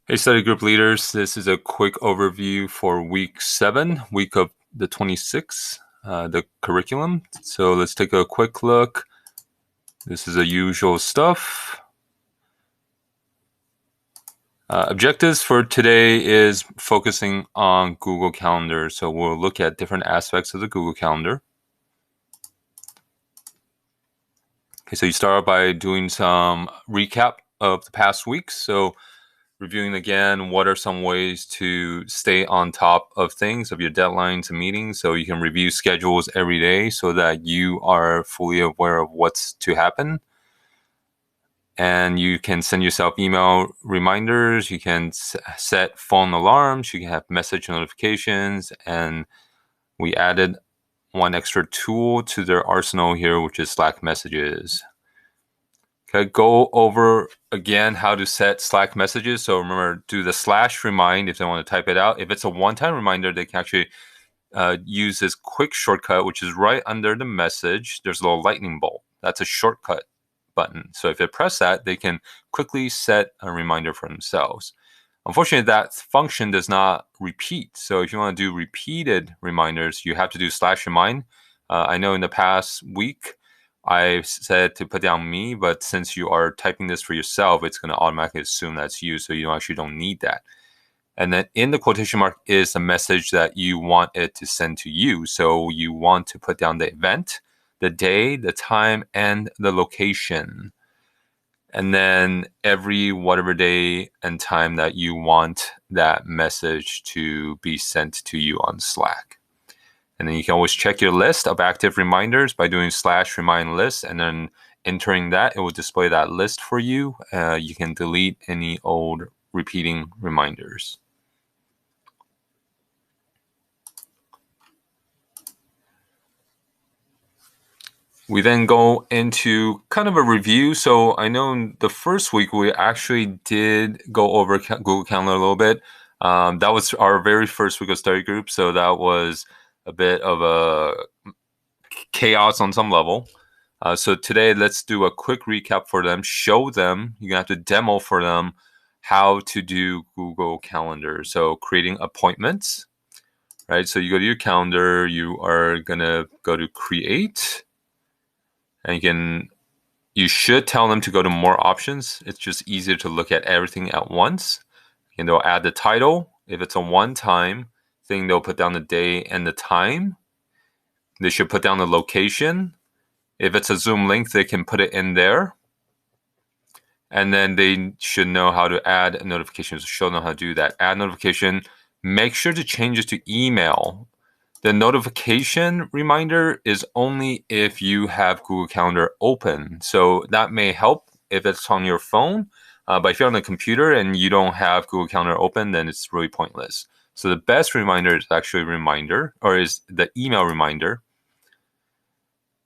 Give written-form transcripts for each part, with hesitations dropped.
Hey, study group leaders. This is a quick overview for week 7, week of the 26th, the curriculum. So let's take a quick look. This is the usual stuff. Objectives for today is focusing on Google Calendar. So we'll look at different aspects of the Google Calendar. Okay, so you start out by doing some recap of the past week. So reviewing again, what are some ways to stay on top of things, of your deadlines and meetings, so you can review schedules every day so that you are fully aware of what's to happen. And you can send yourself email reminders, you can set phone alarms, you can have message notifications, and we added one extra tool to their arsenal here, which is Slack messages. Okay, go over again how to set Slack messages. So remember, do the / remind if they want to type it out. If it's a one-time reminder, they can actually use this quick shortcut, which is right under the message. There's a little lightning bolt. That's a shortcut button. So if they press that, they can quickly set a reminder for themselves. Unfortunately, that function does not repeat. So if you want to do repeated reminders, you have to do / remind. I know in the past week, I said to put down me, but since you are typing this for yourself, it's going to automatically assume that's you. So you actually don't need that. And then in the quotation mark is a message that you want it to send to you. So you want to put down the event, the day, the time, and the location. And then every whatever day and time that you want that message to be sent to you on Slack. And then you can always check your list of active reminders by doing / remind list and then entering that. It will display that list for you. You can delete any old repeating reminders. We then go into kind of a review. So I know in the first week we actually did go over Google Calendar a little bit. That was our very first week of study group. So that was a bit of a chaos on some level. So today, let's do a quick recap for them, show them, you're going to have to demo for them how to do Google Calendar. So creating appointments, right? So you go to your calendar, you are going to go to create, and you should tell them to go to more options. It's just easier to look at everything at once. And they'll add the title. If it's a one-time thing, they'll put down the day and the time. They should put down the location. If it's a Zoom link, they can put it in there. And then they should know how to add notifications. Show them how to do that. Add notification. Make sure to change it to email. The notification reminder is only if you have Google Calendar open. So that may help if it's on your phone. But if you're on the computer and you don't have Google Calendar open, then it's really pointless. So the best reminder is actually a reminder, or is the email reminder.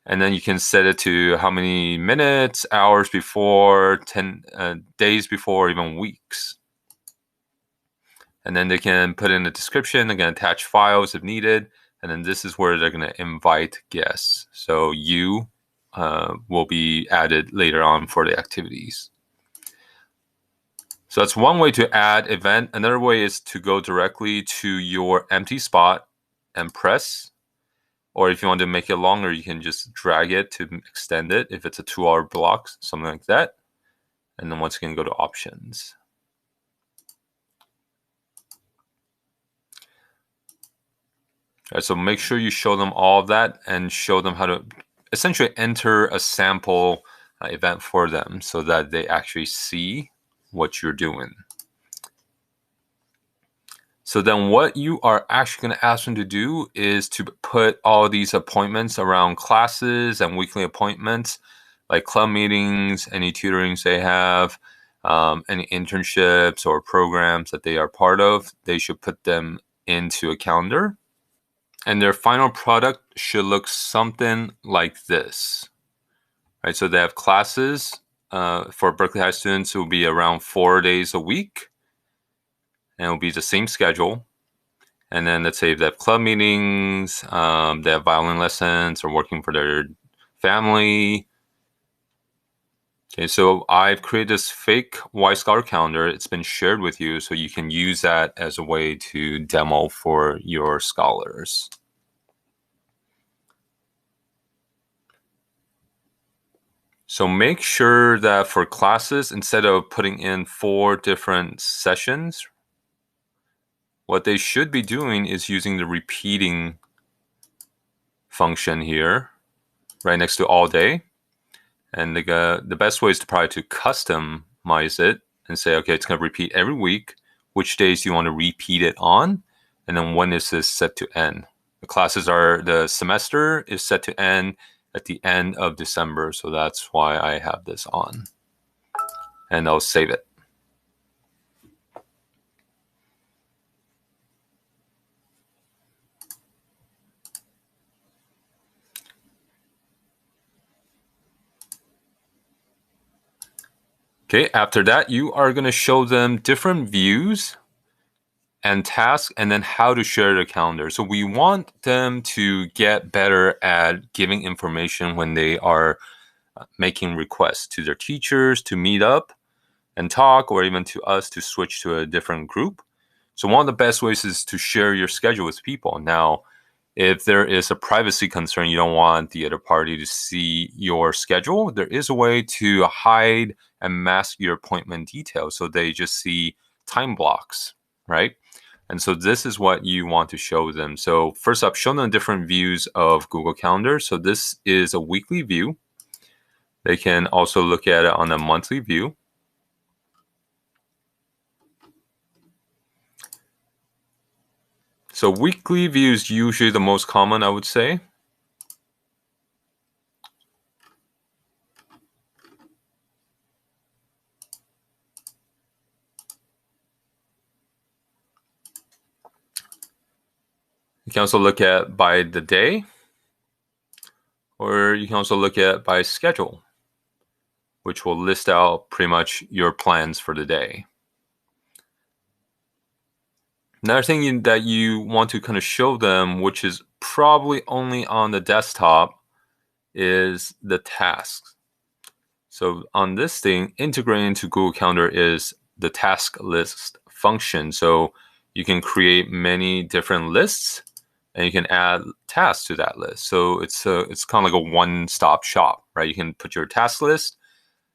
And then you can set it to how many minutes, hours before, 10 days before, even weeks. And then they can put in a description. They can attach files if needed. And then this is where they're going to invite guests. So you will be added later on for the activities. So that's one way to add event. Another way is to go directly to your empty spot and press. Or if you want to make it longer, you can just drag it to extend it. If it's a 2-hour block, something like that. And then once again, go to options. All right, so make sure you show them all of that and show them how to essentially enter a sample event for them so that they actually see what you're doing. So then what you are actually going to ask them to do is to put all these appointments around classes and weekly appointments, like club meetings, any tutorings they have, any internships or programs that they are part of. They should put them into a calendar. And their final product should look something like this. Right, so they have classes for Berkeley High students. It will be around 4 days a week. And it will be the same schedule. And then let's say if they have club meetings, they have violin lessons or working for their family. Okay, so I've created this fake Y Scholar calendar. It's been shared with you, so you can use that as a way to demo for your scholars. So make sure that for classes, instead of putting in 4 different sessions, what they should be doing is using the repeating function here, right next to all day. And the best way is to probably to customize it and say, okay, it's going to repeat every week. Which days do you want to repeat it on? And then when is this set to end? The semester is set to end at the end of December. So that's why I have this on. And I'll save it. Okay, after that, you are going to show them different views and tasks, and then how to share the calendar. So we want them to get better at giving information when they are making requests to their teachers to meet up and talk, or even to us to switch to a different group. So one of the best ways is to share your schedule with people. Now, if there is a privacy concern, you don't want the other party to see your schedule, there is a way to hide and mask your appointment details so they just see time blocks, right? And so this is what you want to show them. So first up, show them different views of Google Calendar. So this is a weekly view. They can also look at it on a monthly view. So weekly view is usually the most common, I would say. You can also look at by the day, or you can also look at by schedule, which will list out pretty much your plans for the day. Another thing that you want to kind of show them, which is probably only on the desktop, is the tasks. So on this thing, integrating into Google Calendar is the task list function. So you can create many different lists and you can add tasks to that list. So it's kind of like a one-stop shop, right? You can put your task list,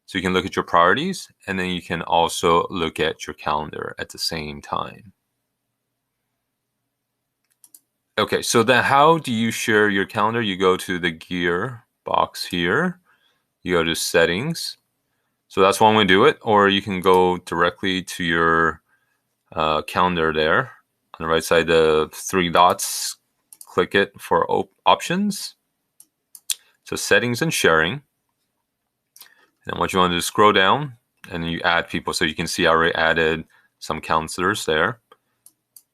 so you can look at your priorities, and then you can also look at your calendar at the same time. Okay, so then how do you share your calendar? You go to the gear box here, you go to settings. So that's one way to do it, or you can go directly to your calendar there. On the right side, the 3 dots, click it for options. So settings and sharing. And what you want to do is scroll down and you add people. So you can see I already added some counselors there.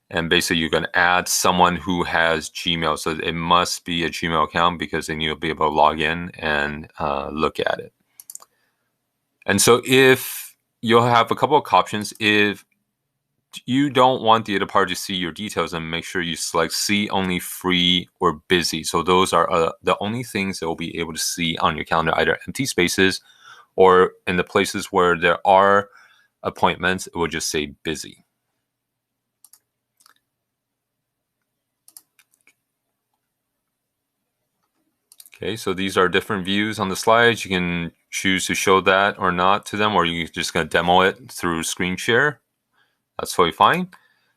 And basically you can add someone who has Gmail. So it must be a Gmail account because then you'll be able to log in and look at it. And so if you'll have a couple of options, if you don't want the other party to see your details, and make sure you select see only, free, or busy. So those are the only things that will be able to see on your calendar, either empty spaces or in the places where there are appointments, it will just say busy. Okay, so these are different views on the slides. You can choose to show that or not to them, or you're just going to demo it through screen share. That's totally fine.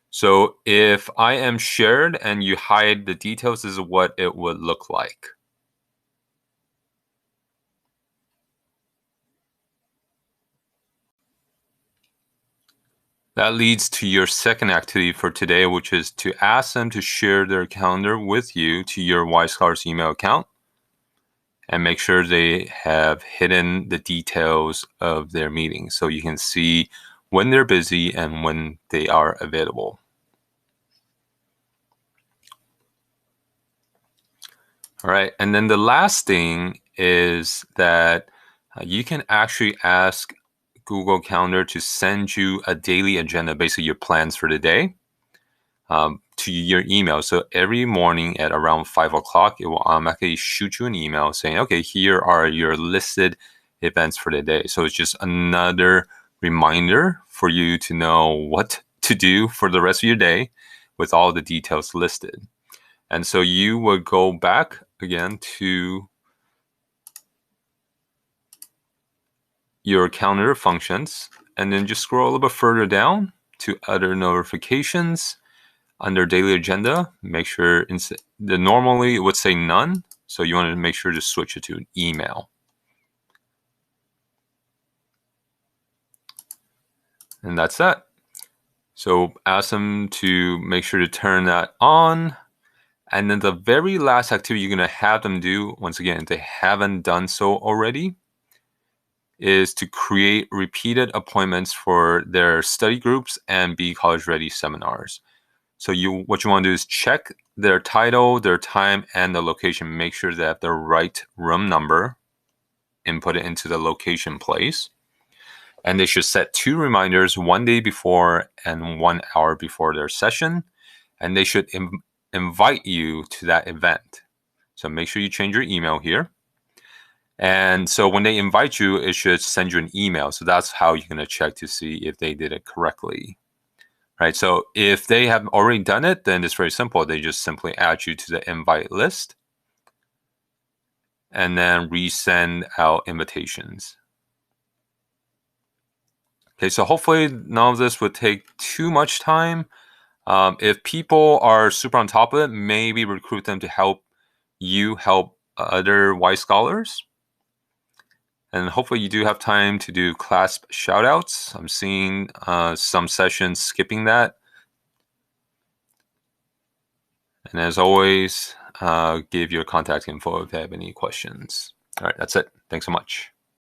So if I am shared and you hide the details, this is what it would look like. That leads to your second activity for today, which is to ask them to share their calendar with you to your Y Scholars email account and make sure they have hidden the details of their meetings so you can see when they're busy and when they are available. All right, and then the last thing is that you can actually ask Google Calendar to send you a daily agenda, basically your plans for the day, to your email. So every morning at around 5 o'clock, it will automatically shoot you an email saying, okay, here are your listed events for the day. So it's just another reminder for you to know what to do for the rest of your day with all the details listed. And so you would go back again to your calendar functions, and then just scroll a little bit further down to other notifications. Under daily agenda, make sure normally it would say none, so you want to make sure to switch it to an email. And that's that. So ask them to make sure to turn that on. And then the very last activity you're going to have them do, once again, if they haven't done so already, is to create repeated appointments for their study groups and Be College Ready seminars. So what you want to do is check their title, their time, and the location. Make sure they have the right room number, input it into the location place. And they should set 2 reminders, 1 day before and 1 hour before their session. And they should invite you to that event. So make sure you change your email here. And so when they invite you, it should send you an email. So that's how you're going to check to see if they did it correctly. Right. So if they have already done it, then it's very simple. They just simply add you to the invite list and then resend out invitations. Okay, so hopefully none of this would take too much time. If people are super on top of it, maybe recruit them to help you help other Y Scholars. And hopefully you do have time to do CLASP shoutouts. I'm seeing some sessions skipping that. And as always, give your contact info if you have any questions. All right, that's it. Thanks so much.